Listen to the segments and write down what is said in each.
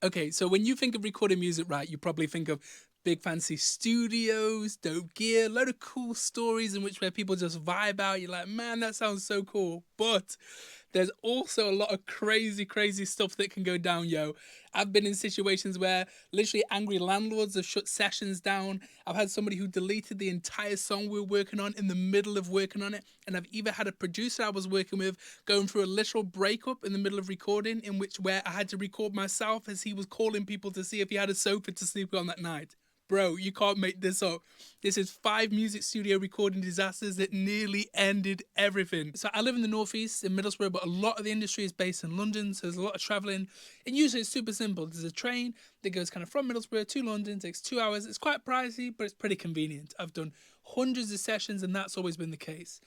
Okay, so when you think of recording music, right, you probably think of big fancy studios, dope gear, load of cool stories in which where people just vibe out. You're like, man, that sounds so cool. But there's also a lot of crazy, crazy stuff that can go down, yo. I've been in situations where literally angry landlords have shut sessions down. I've had somebody who deleted the entire song we were working on in the middle of working on it. And I've even had a producer I was working with going through a literal breakup in the middle of recording, in which where I had to record myself as he was calling people to see if he had a sofa to sleep on that night. Bro, you can't make this up. This is 5 music studio recording disasters that nearly ended everything. So I live in the northeast in Middlesbrough, but a lot of the industry is based in London, so there's a lot of travelling. And usually it's super simple. There's a train that goes kind of from Middlesbrough to London, takes 2 hours. It's quite pricey, but it's pretty convenient. I've done hundreds of sessions, and that's always been the case.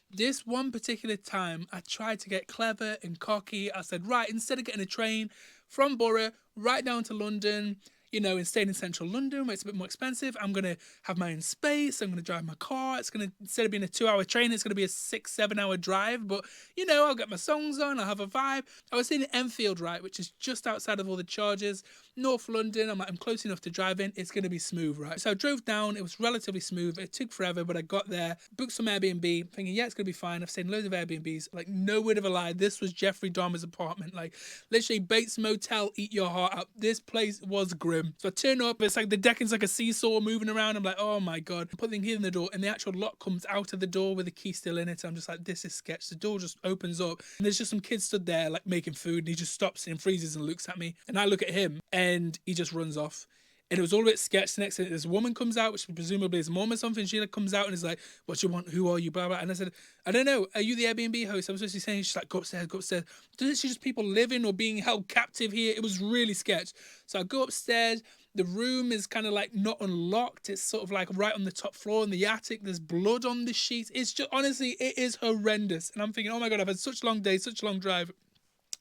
This one particular time, I tried to get clever and cocky. I said, right, instead of getting a train from Borough right down to London, and staying in central London where it's a bit more expensive, I'm going to have my own space. I'm going to drive my car. It's going to, instead of being a 2-hour train, it's going to be a 6-7 hour drive. But, I'll get my songs on. I'll have a vibe. I was in Enfield, right, which is just outside of all the charges. North London, I'm close enough to drive in. It's going to be smooth, right? So I drove down. It was relatively smooth. It took forever, but I got there, booked some Airbnb, thinking, yeah, it's going to be fine. I've stayed in loads of Airbnbs. Like, no word of a lie. This was Jeffrey Dahmer's apartment. Like, literally, Bates Motel, eat your heart out. This place was grim. So I turn up. It's like the decking's like a seesaw moving around. I'm like, oh my God. I put the key in the door, and the actual lock comes out of the door with the key still in it. I'm just like, this is sketch. The door just opens up, and there's just some kids stood there, like, making food, and he just stops and freezes and looks at me. And I look at him, and he just runs off. And it was all a bit sketch. The next thing, this woman comes out, which presumably is mom or something. She like comes out and is like, what you want? Who are you? Blah, blah. And I said, I don't know. Are you the Airbnb host? I was supposed to be saying, she's like, go upstairs, go upstairs. Doesn't she just people living or being held captive here? It was really sketch. So I go upstairs. The room is kind of like not unlocked. It's sort of like right on the top floor in the attic. There's blood on the sheets. It's just, honestly, it is horrendous. And I'm thinking, oh my God, I've had such a long day, such a long drive.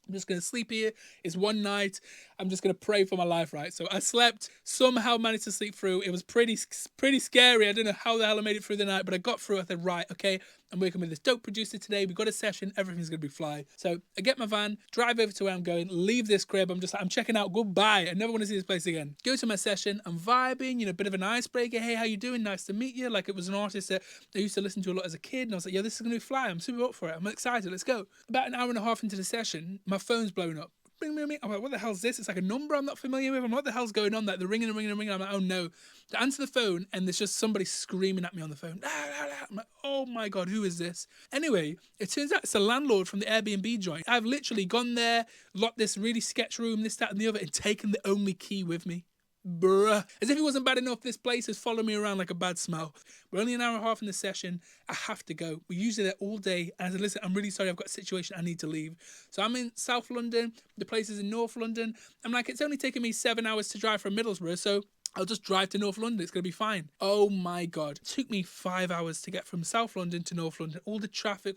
I'm just going to sleep here. It's one night. I'm just going to pray for my life, right? So I slept, somehow managed to sleep through. It was pretty scary. I don't know how the hell I made it through the night, but I got through. I said, right, okay, I'm working with this dope producer today. We got a session. Everything's going to be fly. So I get my van, drive over to where I'm going, leave this crib. I'm just like, I'm checking out. Goodbye. I never want to see this place again. Go to my session. I'm vibing, bit of an icebreaker. Hey, how you doing? Nice to meet you. Like, it was an artist that I used to listen to a lot as a kid. And I was like, yeah, this is going to be fly. I'm super up for it. I'm excited. Let's go. About an hour and a half into the session, my phone's blown up. Bing, bing, bing. I'm like, what the hell's this? It's like a number I'm not familiar with. I'm like, what the hell's going on? Like, the ringing and ringing and ringing. I'm like, oh no. To answer the phone, and there's just somebody screaming at me on the phone. I'm like, oh my God, who is this? Anyway, it turns out it's a landlord from the Airbnb joint. I've literally gone there, locked this really sketch room, this, that, and the other, and taken the only key with me. Bruh. As if it wasn't bad enough, this place has followed me around like a bad smell. We're only an hour and a half in the session. I have to go. We're usually there all day. And I said, listen, I'm really sorry. I've got a situation. I need to leave. So I'm in South London. The place is in North London. I'm like, it's only taken me 7 hours to drive from Middlesbrough. So I'll just drive to North London. It's going to be fine. Oh my God. It took me 5 hours to get from South London to North London. All the traffic,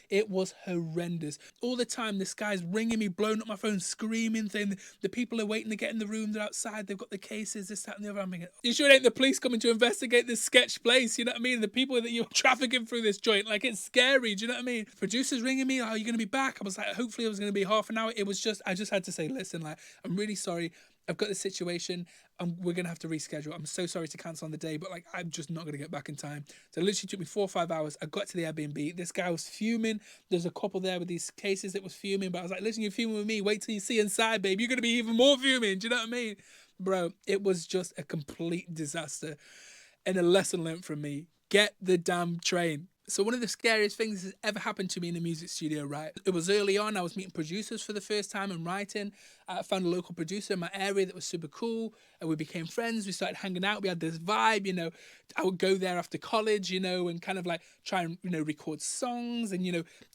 it was horrendous. All the time, this guy's ringing me, blowing up my phone, screaming thing. The people are waiting to get in the room. They're outside. They've got the cases, this, that, and the other. I'm thinking, you sure it ain't the police coming to investigate this sketch place? You know what I mean? The people that you're trafficking through this joint, like, it's scary. Do you know what I mean? Producers ringing me, are you going to be back? I was like, hopefully it was going to be half an hour. I just had to say, listen, like, I'm really sorry. I've got this situation, and we're going to have to reschedule. I'm so sorry to cancel on the day, but like, I'm just not going to get back in time. So it literally took me 4 or 5 hours. I got to the Airbnb. This guy was fuming. There's a couple there with these cases that was fuming, but I was like, listen, you're fuming with me. Wait till you see inside, babe. You're going to be even more fuming. Do you know what I mean? Bro, it was just a complete disaster, and a lesson learned from me. Get the damn train. So one of the scariest things that's ever happened to me in a music studio, right? It was early on. I was meeting producers for the first time and writing. I found a local producer in my area that was super cool, and we became friends. We started hanging out. We had this vibe, I would go there after college, and kind of like try and, record songs and,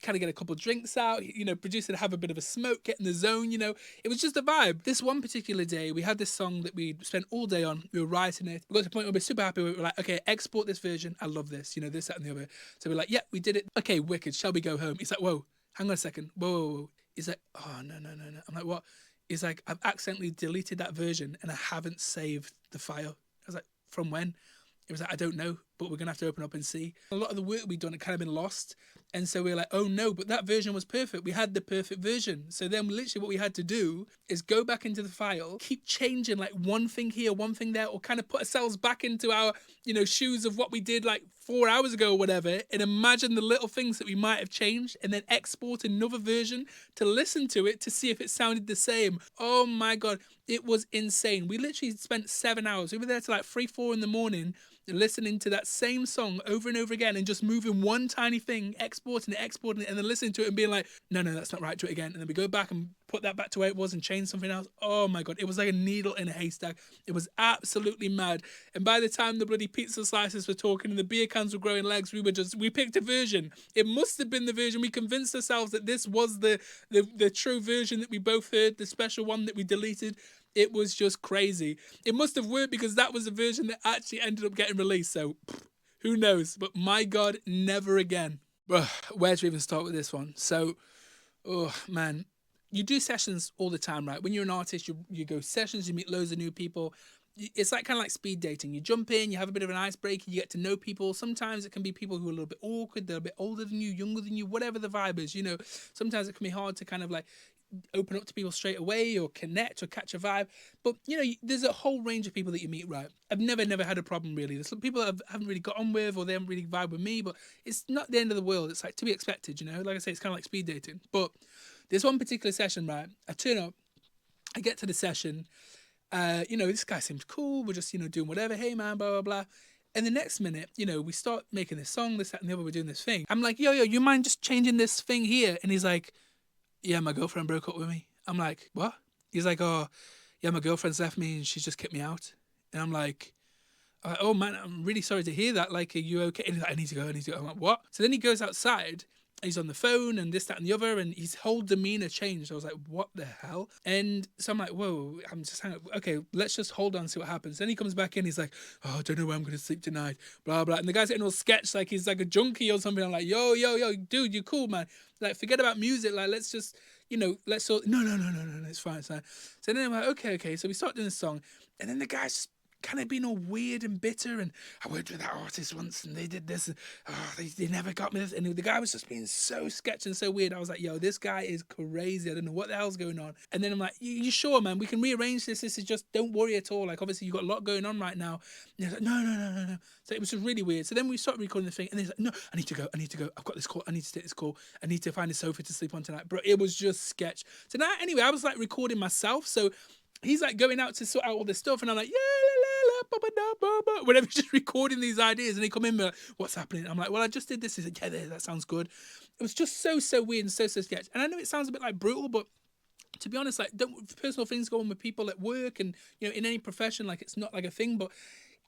kind of get a couple drinks out, producer to have a bit of a smoke, get in the zone, It was just a vibe. This one particular day, we had this song that we spent all day on. We were writing it. We got to the point where we were super happy. We were like, okay, export this version. I love this, this, that, and the other. So we're like, yeah, we did it. Okay, wicked. Shall we go home? He's like, whoa, hang on a second. Whoa, whoa, whoa. He's like, oh, no. I'm like, what? He's like, I've accidentally deleted that version and I haven't saved the file. I was like, from when? He was like, I don't know. but we're going to have to open up and see. A lot of the work we'd done had kind of been lost. And so we were like, oh no, but that version was perfect. We had the perfect version. So then literally what we had to do is go back into the file, keep changing like one thing here, one thing there, or kind of put ourselves back into our, shoes of what we did like 4 hours ago or whatever, and imagine the little things that we might have changed, and then export another version to listen to it to see if it sounded the same. Oh my God, it was insane. We literally spent 7 hours. We were there till like 3, 4 in the morning, listening to that same song over and over again and just moving one tiny thing, exporting it, and then listening to it and being like, no, that's not right, do it again. And then we go back and put that back to where it was and change something else. Oh my God, it was like a needle in a haystack. It was absolutely mad. And by the time the bloody pizza slices were talking and the beer cans were growing legs, we picked a version. It must have been the version. We convinced ourselves that this was the true version that we both heard, the special one that we deleted. It was just crazy. It must have worked because that was the version that actually ended up getting released. So who knows? But my God, never again. Where to even start with this one? So, oh man, you do sessions all the time, right? When you're an artist, you go sessions, you meet loads of new people. It's like kind of like speed dating. You jump in, you have a bit of an icebreaker, you get to know people. Sometimes it can be people who are a little bit awkward, they're a bit older than you, younger than you, whatever the vibe is. Sometimes it can be hard to kind of like open up to people straight away or connect or catch a vibe. But, there's a whole range of people that you meet, right? I've never had a problem, really. There's some people that I haven't really got on with or they haven't really vibed with me, but it's not the end of the world. It's like to be expected, Like I say, it's kind of like speed dating. But there's one particular session, right? I turn up, I get to the session, this guy seems cool. We're just, doing whatever. Hey, man, blah, blah, blah. And the next minute, we start making this song, this, that, and the other. We're doing this thing. I'm like, yo, you mind just changing this thing here? And he's like, yeah, my girlfriend broke up with me. I'm like, what? He's like, oh, yeah, my girlfriend's left me and she's just kicked me out. And I'm like, oh man, I'm really sorry to hear that. Like, are you okay? And he's like, I need to go. I'm like, what? So then he goes outside. He's on the phone and this, that, and the other, and his whole demeanor changed. I was like, what the hell? And so I'm like, whoa, I'm just hanging up. Okay, let's just hold on and see what happens. Then he comes back in, he's like, oh, I don't know where I'm going to sleep tonight, blah, blah. And the guy's getting all sketched like he's like a junkie or something. I'm like, yo, dude, you cool, man. Like, forget about music. Like, let's just, let's all, no, it's fine, it's fine. So then I'm like, okay. So we start doing the song, and then the guy's kind of being all weird and bitter, and I worked with that artist once and they did this, and they never got me this, and the guy was just being so sketchy and so weird. I was like, yo, this guy is crazy. I don't know what the hell's going on. And then I'm like, you sure, man? We can rearrange this. This is just, don't worry at all. Like, obviously you've got a lot going on right now. And he's like, no. So it was just really weird. So then we started recording the thing, and he's like, no, I need to go. I've got this call. I need to take this call. I need to find a sofa to sleep on tonight. Bro, it was just sketch. So now, anyway, I was like recording myself. So he's like going out to sort out all this stuff, and I'm like, whenever he's just recording these ideas, and he come in, like, what's happening? I'm like, well, I just did this. He's like, yeah, that sounds good. It was just so weird and so sketch. And I know it sounds a bit like brutal, but to be honest, like, personal things go on with people at work and, in any profession, like, it's not like a thing, but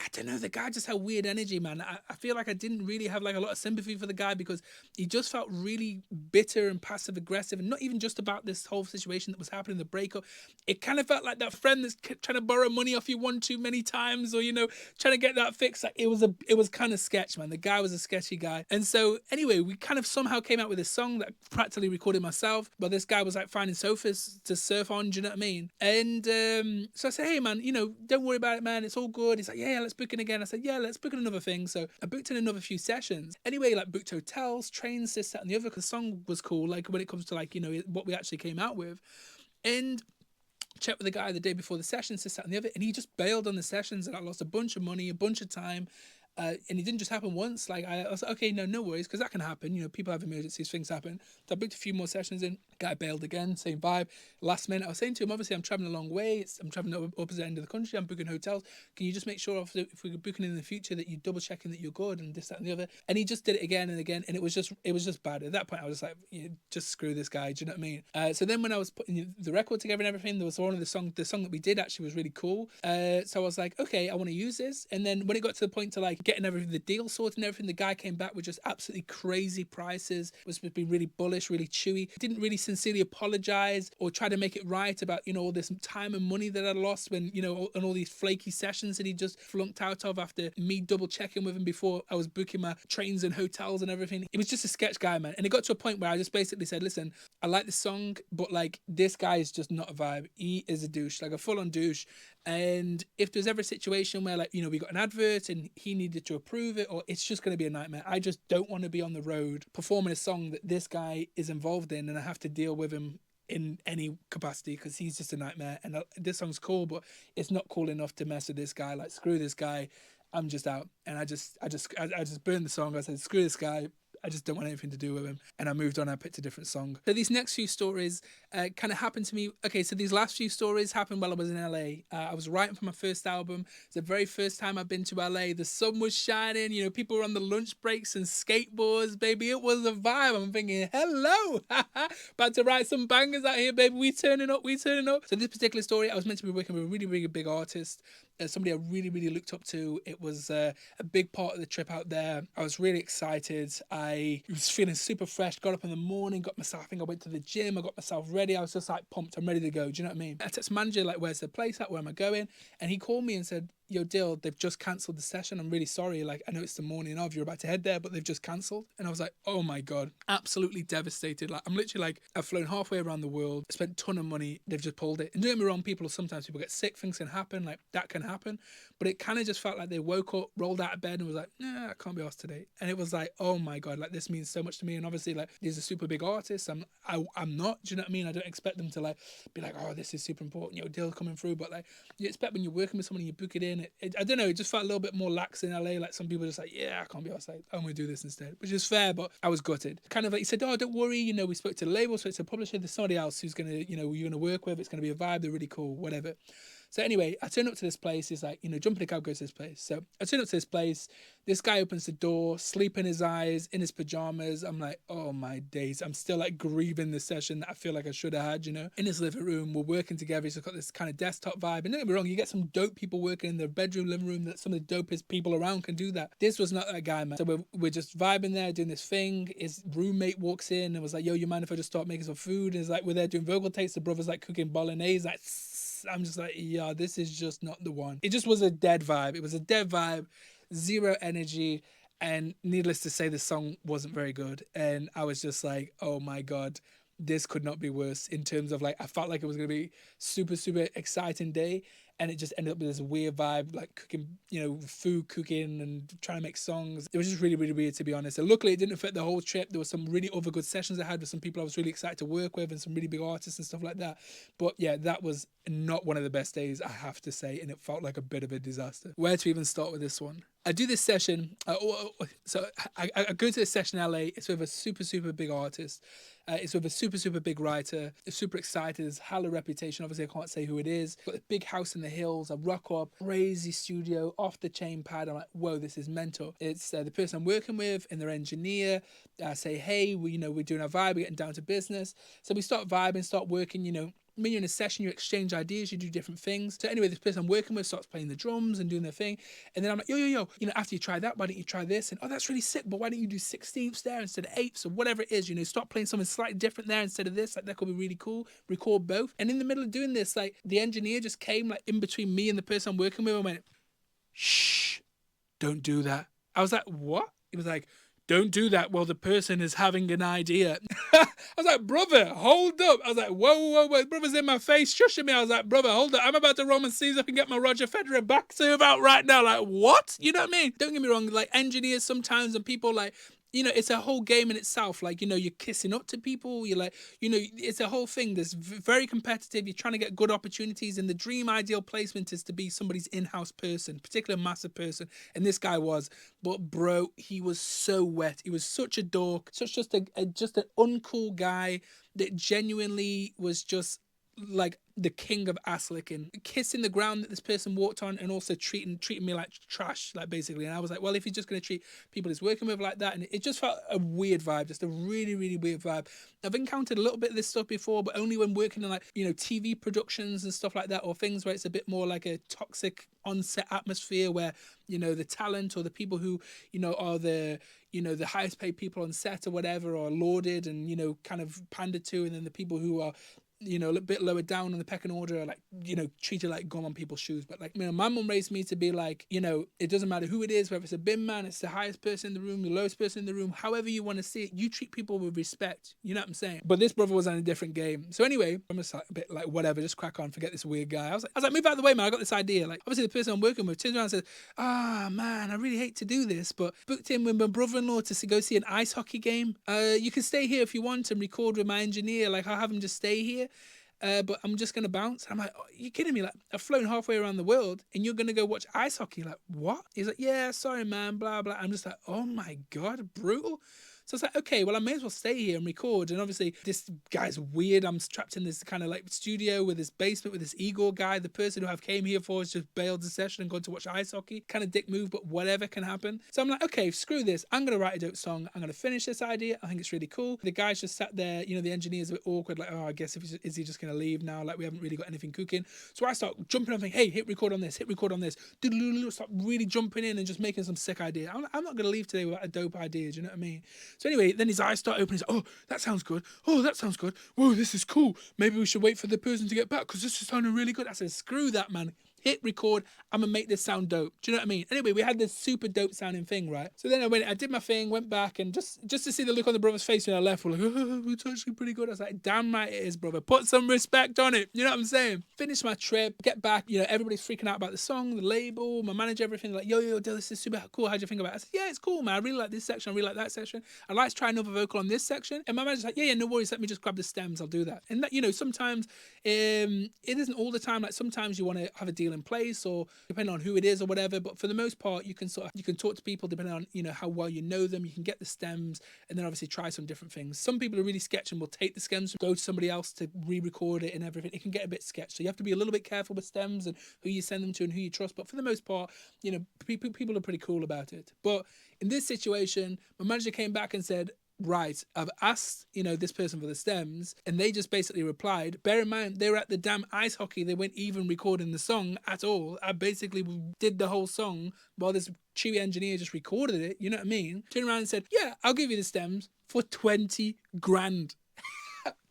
I don't know, the guy just had weird energy, man. I feel like I didn't really have like a lot of sympathy for the guy because he just felt really bitter and passive aggressive, and not even just about this whole situation that was happening, the breakup. It kind of felt like that friend that's trying to borrow money off you one too many times, or trying to get that fixed. Like, it was kind of sketch, man. The guy was a sketchy guy. And so anyway, we kind of somehow came out with this song that I practically recorded myself, but this guy was like finding sofas to surf on, do you know what I mean? And so I said, hey man, don't worry about it, man, it's all good. He's like, yeah, let's book in again. I said, yeah, let's book in another thing. So I booked in another few sessions. Anyway, like, booked hotels, trains, this, that, and the other, because the song was cool, like, when it comes to like, what we actually came out with. And checked with the guy the day before the sessions, this, that, and the other, and he just bailed on the sessions, and I lost a bunch of money, a bunch of time. And it didn't just happen once. Like, I was like, okay, no worries, because that can happen. People have emergencies, things happen. So I booked a few more sessions in. Guy bailed again, same vibe. Last minute, I was saying to him, obviously, I'm traveling a long way. I'm traveling to the opposite end of the country. I'm booking hotels. Can you just make sure, if we're booking in the future, that you're double checking that you're good and this, that, and the other? And he just did it again and again, and it was just bad. At that point, I was like, just screw this guy. Do you know what I mean? So then when I was putting the record together and everything, there was one of the song that we did actually was really cool. So I was like, okay, I want to use this. And then when it got to the point to like getting everything, the deal sorted and everything, the guy came back with just absolutely crazy prices. Was being really bullish, really chewy. Didn't really sincerely apologize or try to make it right about, all this time and money that I lost when, and all these flaky sessions that he just flunked out of after me double checking with him before I was booking my trains and hotels and everything. It was just a sketch guy, man. And it got to a point where I just basically said, listen, I like the song, but like this guy is just not a vibe. He is a douche, like a full-on douche. And if there's ever a situation where like, we got an advert and he needed to approve it, or it's just going to be a nightmare. I just don't want to be on the road performing a song that this guy is involved in and I have to deal with him in any capacity because he's just a nightmare. And this song's cool, but it's not cool enough to mess with this guy. Like, screw this guy. I'm just out. And I just burned the song. I said, screw this guy. I just don't want anything to do with him. And I moved on. I picked a different song. So these next few stories kind of happened to me. Okay, so these last few stories happened while I was in LA. I was writing for my first album. It's the very first time I've been to LA. The sun was shining. People were on the lunch breaks and skateboards, baby. It was a vibe. I'm thinking, hello. About to write some bangers out here, baby. We turning up. So this particular story, I was meant to be working with a really, really big artist. Somebody I really, really looked up to. It was a big part of the trip out there. I was really excited. I was feeling super fresh. Got up in the morning, I think I went to the gym. I got myself ready. I was just like pumped. I'm ready to go. Do you know what I mean? I texted manager, like, where's the place at? Where am I going? And he called me and said, yo, Dill, they've just cancelled the session. I'm really sorry. Like, I know it's the morning of, you're about to head there, but they've just cancelled. And I was like, oh my God, absolutely devastated. Like, I'm literally like, I've flown halfway around the world, spent a ton of money. They've just pulled it. And don't get me wrong, sometimes people get sick, things can happen. Like, that can happen. But it kind of just felt like they woke up, rolled out of bed and was like, nah, I can't be asked today. And it was like, oh my God, like, this means so much to me. And obviously, like, these are super big artists. I'm not, do you know what I mean? I don't expect them to like, be like, oh, this is super important, Dill's coming through. But like, you expect when you're working with someone and you book it in, I don't know, it just felt a little bit more lax in LA. Like, some people just like, yeah, I can't be outside. I'm going to do this instead, which is fair, but I was gutted. Kind of like, he said, oh, don't worry. We spoke to the label, spoke to the publisher. There's somebody else who's going to, you're going to work with. It's going to be a vibe. They're really cool, whatever. So anyway, I turned up to this place. He's like, jump in the cab, go to this place. So I turned up to this place. This guy opens the door, sleep in his eyes, in his pajamas. I'm like, oh my days. I'm still like grieving the session that I feel like I should have had, In his living room, we're working together. He's got this kind of desktop vibe. And don't get me wrong, you get some dope people working in their bedroom, living room, that some of the dopest people around can do that. This was not that guy, man. So we're just vibing there, doing this thing. His roommate walks in and was like, yo, you mind if I just start making some food? And it's like, we're there doing vocal takes. The brother's like cooking bolognese, like, I'm just like, yeah, this is just not the one. It just was a dead vibe. It was a dead vibe, zero energy. And needless to say, the song wasn't very good. And I was just like, oh my God, this could not be worse in terms of like, I felt like it was going to be super, super exciting day. And it just ended up with this weird vibe, like cooking, food cooking and trying to make songs. It was just really, really weird, to be honest. And luckily, it didn't affect the whole trip. There were some really other good sessions I had with some people I was really excited to work with and some really big artists and stuff like that. But yeah, that was not one of the best days, I have to say. And it felt like a bit of a disaster. Where to even start with this one? I do this session. So I go to this session in LA. It's with a super, super big artist. It's with a super, super big writer. It's super excited. There's hella reputation. Obviously, I can't say who it is. Got a big house in the hills. I rock up, crazy studio, off the chain pad. I'm like, whoa, this is mental. It's the person I'm working with and their engineer. I say, hey, we're doing our vibe. We're getting down to business. So we start vibing, start working, when you're in a session, you exchange ideas, you do different things. So anyway, this person I'm working with starts playing the drums and doing their thing. And then I'm like, yo, after you try that, why don't you try this? And, oh, that's really sick, but why don't you do 16ths there instead of 8ths or whatever it is, start playing something slightly different there instead of this. Like, that could be really cool. Record both. And in the middle of doing this, like, the engineer just came like in between me and the person I'm working with and went, shh, don't do that. I was like, what? He was like, don't do that while the person is having an idea. I was like, brother, hold up. I was like, whoa. Brother's in my face, shushing me. I was like, brother, hold up. I'm about to Roman Caesar and get my Roger Federer back serve out right now. Like, what? You know what I mean? Don't get me wrong. Like, engineers sometimes and people like, it's a whole game in itself. Like, you're kissing up to people. You're like, it's a whole thing. There's very competitive. You're trying to get good opportunities. And the dream ideal placement is to be somebody's in-house person, particularly a massive person. And this guy was. But bro, he was so wet. He was such a dork, just an uncool guy that genuinely was just like the king of ass licking, kissing the ground that this person walked on, and also treating me like trash, like basically. And I was like, well, if he's just going to treat people he's working with like that, and it just felt a weird vibe, just a really, really weird vibe. I've encountered a little bit of this stuff before, but only when working in like, you know, TV productions and stuff like that, or things where it's a bit more like a toxic on-set atmosphere where, you know, the talent or the people who, you know, are the, you know, the highest paid people on set or whatever are lauded and, you know, kind of pandered to, and then the people who are, you know, a bit lower down on the pecking order are like, you know, treated like gum on people's shoes. But like, you know, my mum raised me to be like, you know, it doesn't matter who it is, whether it's a bin man, it's the highest person in the room, the lowest person in the room, however you want to see it, you treat people with respect. You know what I'm saying? But this brother was on a different game. So anyway, I'm just like a bit like, whatever, just crack on, forget this weird guy. I was like, move out of the way, man. I got this idea. Like, obviously the person I'm working with turns around and says, man, I really hate to do this, but booked in with my brother-in-law to go see an ice hockey game. You can stay here if you want and record with my engineer. Like, I'll have him just stay here. But I'm just going to bounce. I'm like, oh, you kidding me? Like, I've flown halfway around the world and you're going to go watch ice hockey? Like, what? He's like, yeah, sorry, man, blah, blah. I'm just like, oh my God, brutal. So it's like, okay, well, I may as well stay here and record. And obviously, this guy's weird. I'm trapped in this kind of like studio with this basement with this Igor guy. The person who I've came here for has just bailed the session and gone to watch ice hockey. Kind of dick move, but whatever can happen. So I'm like, okay, screw this. I'm going to write a dope song. I'm going to finish this idea. I think it's really cool. The guy's just sat there, you know, the engineer's a bit awkward. Like, oh, I guess is he just going to leave now? Like, we haven't really got anything cooking. So I start jumping on, thinking, hey, hit record on this, hit record on this. Start really jumping in and just making some sick idea. I'm not going to leave today without a dope idea. Do you know what I mean? So anyway, then his eyes start opening. Oh, that sounds good. Oh, that sounds good. Whoa, this is cool. Maybe we should wait for the person to get back because this is sounding really good. I said, screw that, man. Hit record. I'm going to make this sound dope. Do you know what I mean? Anyway, we had this super dope sounding thing, right? So then I did my thing, went back, and just to see the look on the brother's face when I left, we're like, oh, it's actually pretty good. I was like, damn right it is, brother. Put some respect on it. You know what I'm saying? Finish my trip, get back, you know, everybody's freaking out about the song, the label, my manager, everything. Like, yo, this is super cool. How'd you think about it? I said, yeah, it's cool, man. I really like this section. I really like that section. I'd like to try another vocal on this section. And my manager's like, yeah, no worries. Let me just grab the stems. I'll do that. And that, you know, sometimes it isn't all the time. Like sometimes you want to have a deal in place or depending on who it is or whatever, but for the most part you can talk to people depending on, you know, how well you know them. You can get the stems and then obviously try some different things. Some people are really sketchy and will take the stems, go to somebody else to re-record it and everything. It can get a bit sketchy, so you have to be a little bit careful with stems and who you send them to and who you trust. But for the most part, you know, people are pretty cool about it. But in this situation, my manager came back and said, right, I've asked, you know, this person for the stems, and they just basically replied, bear in mind, they were at the damn ice hockey. They weren't even recording the song at all. I basically did the whole song while this chewy engineer just recorded it. You know what I mean? Turned around and said, yeah, I'll give you the stems for 20 grand.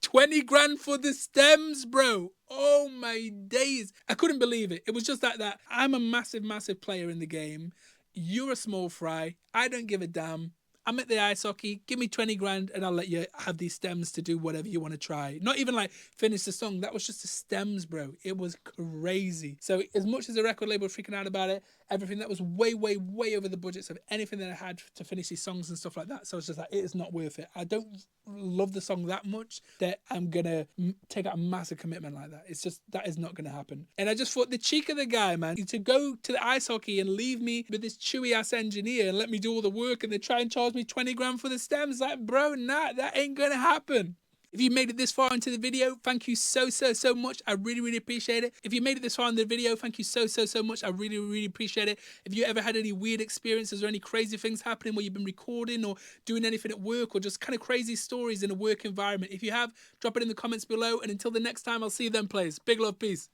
20 grand for the stems, bro. Oh my days. I couldn't believe it. It was just like that. I'm a massive, massive player in the game. You're a small fry. I don't give a damn. I'm at the ice hockey, give me 20 grand and I'll let you have these stems to do whatever you want to try. Not even like finish the song. That was just the stems, bro. It was crazy. So as much as the record label was freaking out about it, everything, that was way, way, way over the budgets of anything that I had to finish these songs and stuff like that. So it's just like, it is not worth it. I don't love the song that much that I'm going to take out a massive commitment like that. It's just, that is not going to happen. And I just thought the cheek of the guy, man, to go to the ice hockey and leave me with this chewy ass engineer and let me do all the work and they try and charge me 20 grand for the stems. Like, bro, nah, that ain't gonna happen. If you made it this far into the video, thank you so much. I really, really appreciate it. If you made it this far in the video, thank you so much. I really, really appreciate it. If you ever had any weird experiences or any crazy things happening where you've been recording or doing anything at work or just kind of crazy stories in a work environment, if you have, drop it in the comments below. And until the next time, I'll see you then, players. Big love, peace.